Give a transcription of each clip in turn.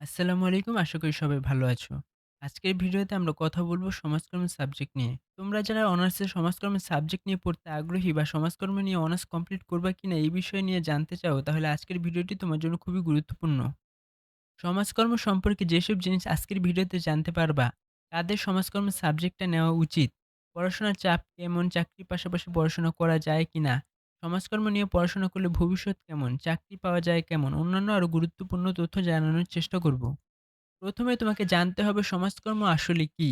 আসসালামু আলাইকুম। আশা করি সবাই ভালো আছো। আজকের ভিডিওতে আমরা কথা বলব সমাজকর্ম সাবজেক্ট নিয়ে। তোমরা যারা অনার্সে সমাজকর্ম সাবজেক্ট নিয়ে পড়তে আগ্রহী বা সমাজকর্ম নিয়ে অনার্স কমপ্লিট করবা কিনা এই বিষয় নিয়ে জানতে চাও, তাহলে আজকের ভিডিওটি তোমার জন্য খুবই গুরুত্বপূর্ণ। সমাজকর্ম সম্পর্কে যেসব জিনিস আজকের ভিডিওতে জানতে পারবা, কাদের সমাজকর্ম সাবজেক্টটা নেওয়া উচিত, পড়াশোনার চাপ কেমন, চাকরির পাশাপাশি পড়াশোনা করা যায় কিনা, সমাজকর্ম নিয়ে পড়াশোনা করলে ভবিষ্যৎ কেমন, চাকরি পাওয়া যায় কেমন, অন্যান্য আরও গুরুত্বপূর্ণ তথ্য জানানোর চেষ্টা করব। প্রথমে তোমাকে জানতে হবে সমাজকর্ম আসলে কি?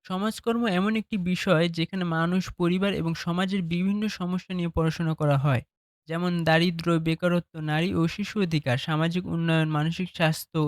সমাজকর্ম এমন একটি বিষয় যেখানে মানুষ, পরিবার এবং সমাজের বিভিন্ন সমস্যা নিয়ে পড়াশোনা করা হয়। যেমন দারিদ্র্য, বেকারত্ব, নারী ও শিশু অধিকার, সামাজিক উন্নয়ন, মানসিক স্বাস্থ্য,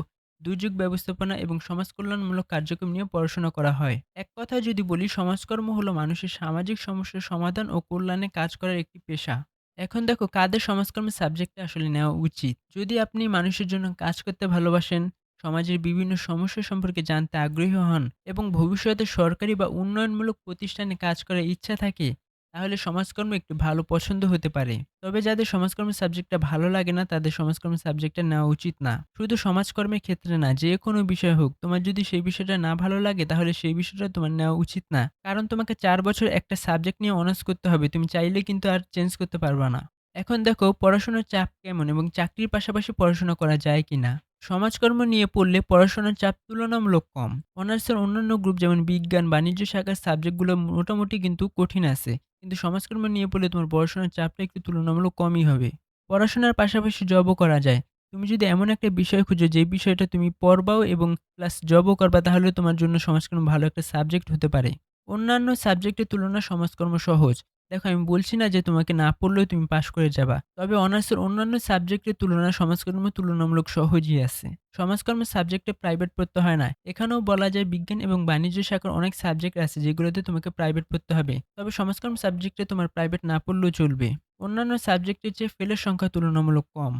দুর্যোগ ব্যবস্থাপনা এবং সমাজ কল্যাণমূলক কার্যক্রম নিয়ে পড়াশোনা করা হয়। এক কথায় যদি বলি, সমাজকর্ম হলো মানুষের সামাজিক সমস্যার সমাধান ও কল্যাণে কাজ করার একটি পেশা। এখন দেখো কাদের সমাজকর্মের সাবজেক্টটা আসলে নেওয়া উচিত। যদি আপনি মানুষের জন্য কাজ করতে ভালোবাসেন, সমাজের বিভিন্ন সমস্যা সম্পর্কে জানতে আগ্রহী হন এবং ভবিষ্যতে সরকারি বা উন্নয়নমূলক প্রতিষ্ঠানে কাজ করার ইচ্ছা থাকে, তাহলে সমাজকর্ম একটি ভালো পছন্দ হতে পারে। তবে যাদের সমাজকর্মের সাবজেক্টটা ভালো লাগে না, তাদের সমাজকর্মের সাবজেক্টটা নেওয়া উচিত না। শুধু সমাজকর্মের ক্ষেত্রে না, যে কোনো বিষয় হোক, তোমার যদি সেই বিষয়টা না ভালো লাগে তাহলে সেই বিষয়টা তোমার নেওয়া উচিত না। কারণ তোমাকে ৪ বছর একটা সাবজেক্ট নিয়ে অনার্স করতে হবে। তুমি চাইলে কিন্তু আর চেঞ্জ করতে পারবা না। এখন দেখো পড়াশোনার চাপ কেমন এবং চাকরির পাশাপাশি পড়াশোনা করা যায় কিনা। সমাজকর্ম নিয়ে পড়লে পড়াশোনার চাপ তুলনামূলক কম। অনার্সের অন্যান্য গ্রুপ যেমন বিজ্ঞান, বাণিজ্য শাখার সাবজেক্টগুলো মোটামুটি কিন্তু কঠিন আছে। কিন্তু সমাজকর্ম নিয়ে পড়লে তোমার পড়াশোনার চাপটা একটু তুলনামূলক কমই হবে। পড়াশোনার পাশাপাশি জবও করা যায়। তুমি যদি এমন একটা বিষয় খুঁজো যে বিষয়টা তুমি পড়বাও এবং প্লাস জবও করবা, তাহলে তোমার জন্য সমাজকর্ম ভালো একটা সাবজেক্ট হতে পারে। অন্যান্য সাবজেক্টের তুলনায় সমাজকর্ম সহজ। দেখো আমি বলছি না যে তোমাকে না পড়লেও তুমি পাশ করে যাবা। তবে অনার্সের অন্যান্য সাবজেক্টের তুলনায় সমাজকর্ম তুলনামূলক সহজই আছে। সমাজকর্মের সাবজেক্টে প্রাইভেট পড়তে হয় না। এখানেও বলা যায় বিজ্ঞান এবং বাণিজ্য শাখার অনেক সাবজেক্ট আছে যেগুলোতে তোমাকে প্রাইভেট পড়তে হবে। তবে সমাজকর্ম সাবজেক্টে তোমার প্রাইভেট না পড়লেও চলবে। অন্যান্য সাবজেক্টের চেয়ে ফেলের সংখ্যা তুলনামূলক কম।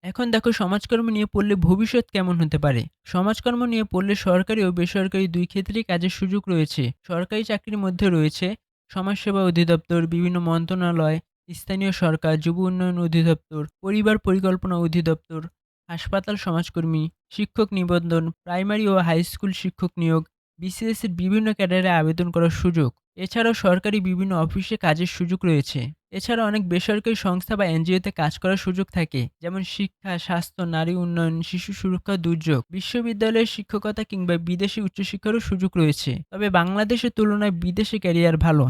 এখন দেখো সমাজকর্ম নিয়ে পড়লে ভবিষ্যৎ কেমন হতে পারে। সমাজকর্ম নিয়ে পড়লে সরকারি ও বেসরকারি ২ ক্ষেত্রেই কাজের সুযোগ রয়েছে। সরকারি চাকরির মধ্যে রয়েছে সমাজসেবা অধিদপ্তর, বিভিন্ন মন্ত্রণালয়, স্থানীয় সরকার, যুব উন্নয়ন অধিদপ্তর, পরিবার পরিকল্পনা অধিদপ্তর, হাসপাতাল সমাজকর্মী, শিক্ষক নিবন্ধন, প্রাইমারি ও হাই স্কুল শিক্ষক নিয়োগ, বিসিএসের বিভিন্ন ক্যাডারে আবেদন করার সুযোগ। এছাড়াও সরকারি বিভিন্ন অফিসে কাজের সুযোগ রয়েছে। এছাড়া অনেক বেসরকারি সংস্থা বা এনজিওতে কাজ করার সুযোগ থাকে, যেমন শিক্ষা, স্বাস্থ্য, নারী উন্নয়ন, শিশু সুরক্ষা, দুর্যোগ। বিশ্ববিদ্যালয়ের শিক্ষকতা কিংবা বিদেশি উচ্চশিক্ষারও সুযোগ রয়েছে। তবে বাংলাদেশের তুলনায় বিদেশে ক্যারিয়ার ভালো।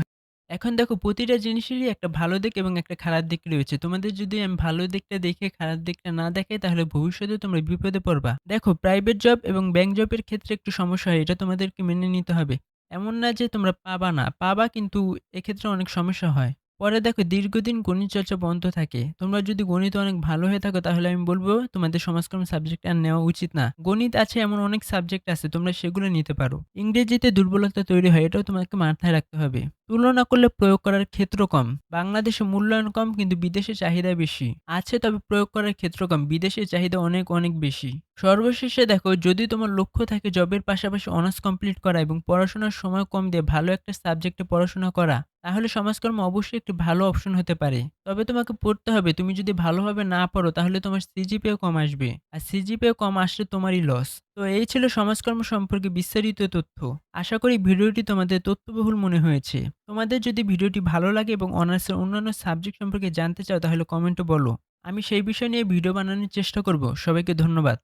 এখন দেখো প্রতিটা জিনিসেরই একটা ভালো দিক এবং একটা খারাপ দিক রয়েছে। তোমাদের যদি আমি ভালো দিকটা দেখে খারাপ দিকটা না দেখাই, তাহলে ভবিষ্যতে তোমরা বিপদে পড়বা। দেখো প্রাইভেট জব এবং ব্যাংক জবের ক্ষেত্রে একটু সমস্যা হয়, এটা তোমাদেরকে মেনে নিতে হবে। এমন না যে তোমরা পাবা না, পাবা, কিন্তু এক্ষেত্রে অনেক সমস্যা হয়। পরে দেখো দীর্ঘদিন গণিত চর্চা বন্ধ থাকে। তোমরা যদি গণিতে অনেক ভালো হয়ে থাকো, তাহলে আমি বলব তোমাদের সমাজকর্ম সাবজেক্ট আর নেওয়া উচিত না। গণিত আছে এমন অনেক সাবজেক্ট আছে, তোমরা সেগুলো নিতে পারো। ইংরেজিতে দুর্বলতা তৈরি হয়, এটাও তোমাকে মাথায় রাখতে হবে। তুলনা করলে প্রয়োগ করার ক্ষেত্র কম। বাংলাদেশে মূল্যায়ন কম কিন্তু বিদেশে চাহিদা বেশি। আছে তবে প্রয়োগ করার ক্ষেত্র কম, বিদেশে চাহিদা অনেক অনেক বেশি। সর্বশেষে দেখো যদি তোমার লক্ষ্য থাকে জবের পাশাপাশি অনার্স কমপ্লিট করা এবং পড়াশোনার সময় কম দিয়ে ভালো একটা সাবজেক্টে পড়াশোনা করা, তাহলে সমাজকর্ম অবশ্যই একটি ভালো অপশন হতে পারে। তবে তোমাকে পড়তে হবে। তুমি যদি ভালোভাবে না পড়ো তাহলে তোমার সিজিপিএও কম আসবে। আর সিজিপিএ কম আসলে তোমারই লস। তো এই ছিল সমাজকর্ম সম্পর্কে বিস্তারিত তথ্য। আশা করি ভিডিওটি তোমাদের তথ্যবহুল মনে হয়েছে। তোমাদের যদি ভিডিওটি ভালো লাগে এবং অনার্সের অন্যান্য সাবজেক্ট সম্পর্কে জানতে চাও, তাহলে কমেন্টে বলো। আমি সেই বিষয় নিয়ে ভিডিও বানানোর চেষ্টা করব। সবাইকে ধন্যবাদ।